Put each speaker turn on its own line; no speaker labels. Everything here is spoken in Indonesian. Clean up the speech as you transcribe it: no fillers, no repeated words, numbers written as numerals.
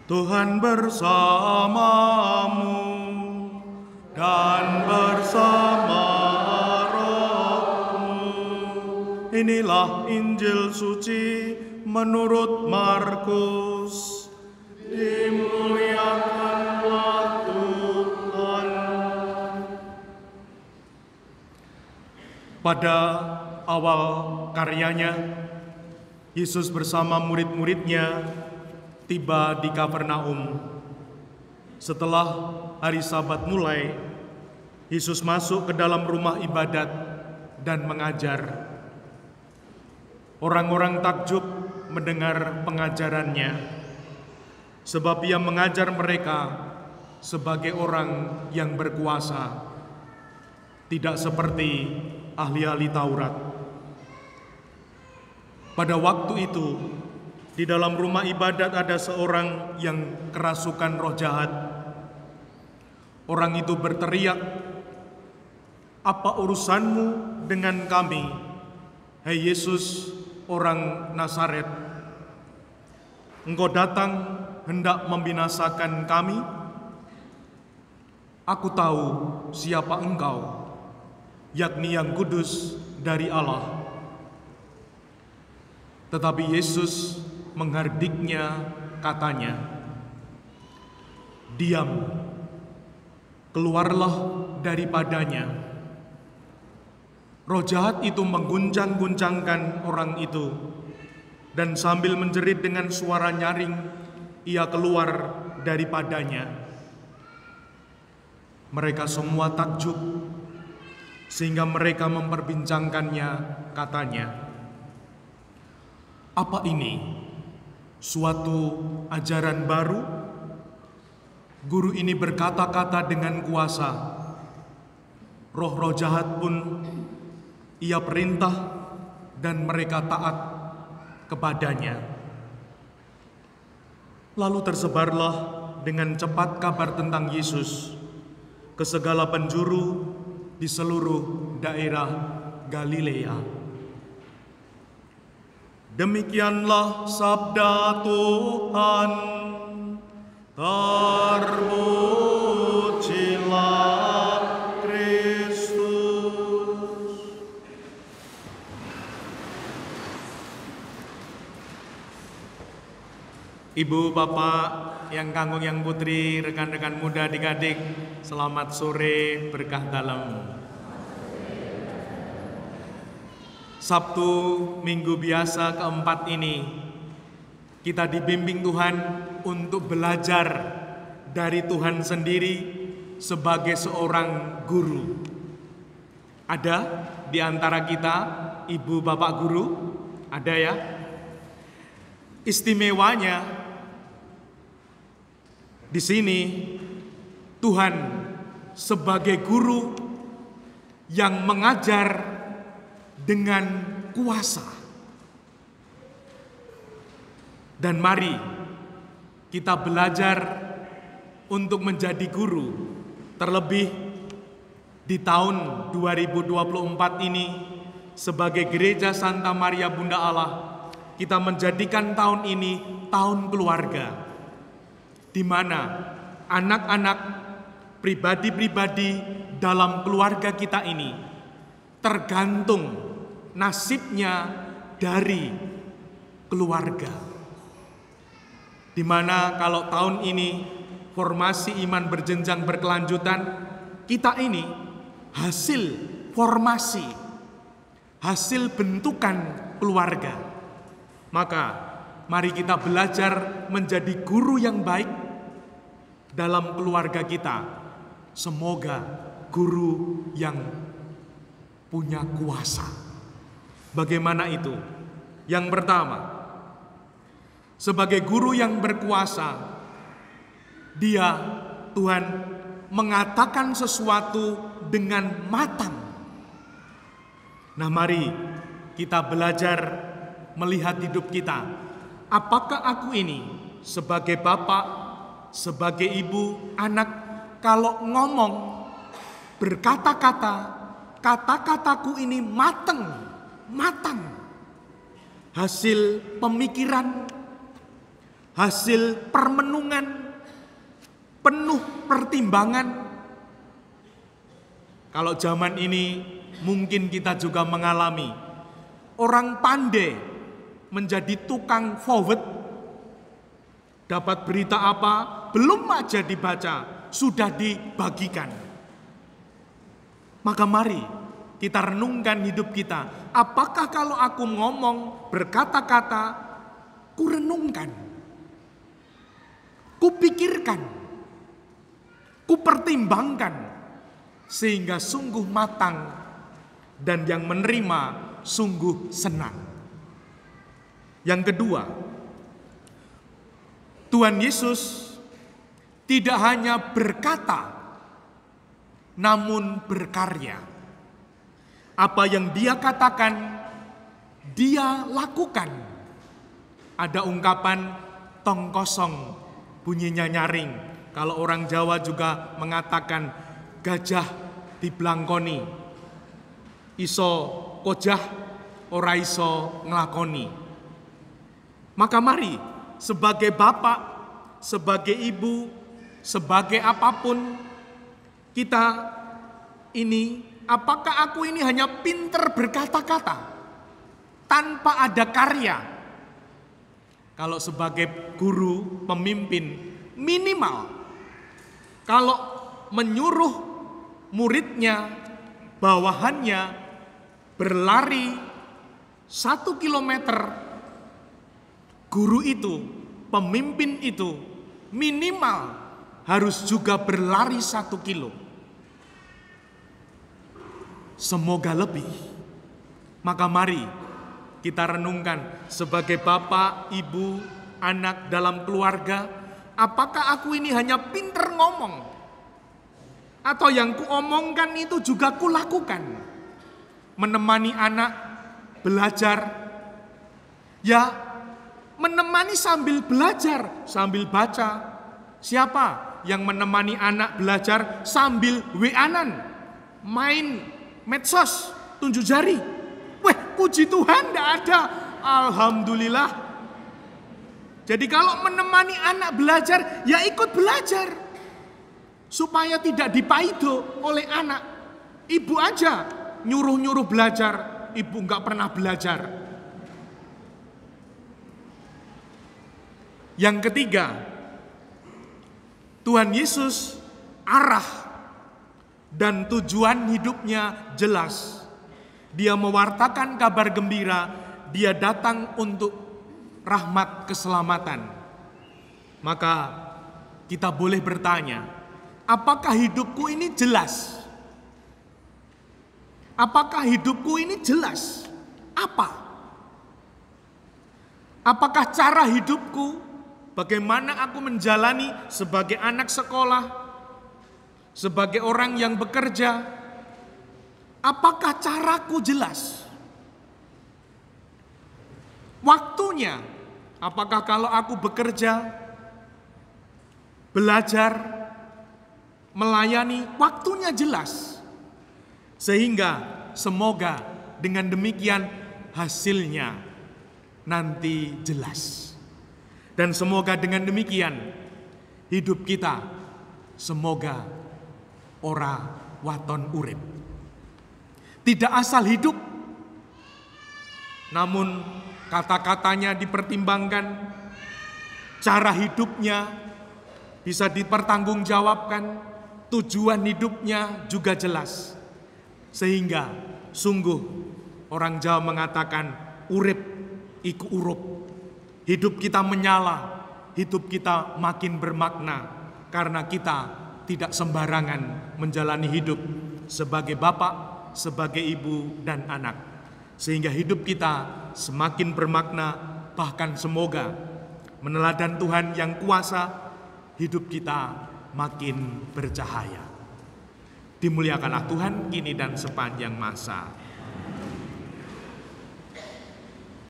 Tuhan bersamamu dan bersama rohmu. Inilah Injil suci menurut Markus. Dimuliakanlah Tuhan. Pada awal karyanya, Yesus bersama murid-muridnya tiba di Kapernaum. Setelah hari Sabat mulai, Yesus masuk ke dalam rumah ibadat dan mengajar. Orang-orang takjub mendengar pengajarannya, sebab ia mengajar mereka sebagai orang yang berkuasa, tidak seperti ahli-ahli Taurat. Pada waktu itu, di dalam rumah ibadat ada seorang yang kerasukan roh jahat. Orang itu berteriak, "Apa urusanmu dengan kami, hai Yesus, orang Nazaret? Engkau datang hendak membinasakan kami? Aku tahu siapa engkau, yakni yang kudus dari Allah." Tetapi Yesus menghardiknya, katanya, "Diam, keluarlah daripadanya." Roh jahat itu mengguncang-guncangkan orang itu, dan sambil menjerit dengan suara nyaring, ia keluar daripadanya. Mereka semua takjub, sehingga mereka memperbincangkannya, katanya, "Apa ini? Suatu ajaran baru? Guru ini berkata-kata dengan kuasa. Roh-roh jahat pun ia perintah dan mereka taat kepadanya." Lalu tersebarlah dengan cepat kabar tentang Yesus ke segala penjuru di seluruh daerah Galilea. Demikianlah sabda Tuhan. Terpujilah Kristus. Ibu, Bapak, yang kanggung, yang putri, rekan-rekan muda, adik-adik, selamat sore berkah dalam. Sabtu Minggu biasa keempat ini, kita dibimbing Tuhan untuk belajar dari Tuhan sendiri sebagai seorang guru. Ada di antara kita ibu bapak guru? Ada ya? Istimewanya di sini Tuhan sebagai guru yang mengajar dengan kuasa. Dan mari kita belajar untuk menjadi guru, terlebih di tahun 2024 ini sebagai Gereja Santa Maria Bunda Allah, kita menjadikan tahun ini tahun keluarga, di mana anak-anak, pribadi-pribadi dalam keluarga kita ini tergantung nasibnya dari keluarga. Di mana kalau tahun ini formasi iman berjenjang berkelanjutan, kita ini hasil formasi, hasil bentukan keluarga. Maka mari kita belajar menjadi guru yang baik dalam keluarga kita. Semoga guru yang punya kuasa. Bagaimana itu? Yang pertama, sebagai guru yang berkuasa, dia, Tuhan, mengatakan sesuatu dengan matang. Nah, mari kita belajar melihat hidup kita. Apakah aku ini sebagai bapak, sebagai ibu, anak, kalau ngomong, berkata-kata, kata-kataku ini matang. Hasil pemikiran, hasil permenungan, penuh pertimbangan. Kalau zaman ini mungkin kita juga mengalami orang pandai menjadi tukang forward. Dapat berita apa, belum aja dibaca, sudah dibagikan. Maka mari kita renungkan hidup kita. Apakah kalau aku ngomong, berkata-kata, ku renungkan, ku pikirkan, ku pertimbangkan, sehingga sungguh matang dan yang menerima sungguh senang. Yang kedua, Tuhan Yesus tidak hanya berkata, namun berkarya. Apa yang Dia katakan, Dia lakukan. Ada ungkapan tong kosong, bunyinya nyaring. Kalau orang Jawa juga mengatakan gajah diblangkoni. Iso kojah, ora iso nglakoni. Maka mari sebagai bapak, sebagai ibu, sebagai apapun kita ini, apakah aku ini hanya pinter berkata-kata tanpa ada karya? Kalau sebagai guru, pemimpin, minimal kalau menyuruh muridnya, bawahannya berlari 1 kilometer, guru itu, pemimpin itu minimal harus juga berlari 1 kilo. Semoga lebih. Maka mari kita renungkan sebagai bapak, ibu, anak dalam keluarga, apakah aku ini hanya pinter ngomong? Atau yang kuomongkan itu juga kulakukan? Menemani anak belajar, ya menemani sambil belajar, sambil baca. Siapa yang menemani anak belajar sambil WA-an, main medsos, tunjuk jari? Weh, puji Tuhan tidak ada. Alhamdulillah. Jadi kalau menemani anak belajar, ya ikut belajar. Supaya tidak dipaido oleh anak. Ibu aja nyuruh-nyuruh belajar, ibu nggak pernah belajar. Yang ketiga, Tuhan Yesus arah dan tujuan hidupnya jelas. Dia mewartakan kabar gembira, dia datang untuk rahmat keselamatan. Maka kita boleh bertanya, apakah hidupku ini jelas? Apakah hidupku ini jelas? Apa? Apakah cara hidupku, bagaimana aku menjalani sebagai anak sekolah, sebagai orang yang bekerja, apakah caraku jelas? Waktunya, apakah kalau aku bekerja, belajar, melayani, waktunya jelas? Sehingga semoga dengan demikian hasilnya nanti jelas. Dan semoga dengan demikian hidup kita semoga ora waton urip. Tidak asal hidup, namun kata-katanya dipertimbangkan, cara hidupnya bisa dipertanggungjawabkan, tujuan hidupnya juga jelas. Sehingga sungguh orang Jawa mengatakan urip iku urup. Hidup kita menyala, hidup kita makin bermakna karena kita tidak sembarangan menjalani hidup sebagai bapak, sebagai ibu dan anak. Sehingga hidup kita semakin bermakna, bahkan semoga meneladan Tuhan yang kuasa, hidup kita makin bercahaya. Dimuliakanlah Tuhan kini dan sepanjang masa.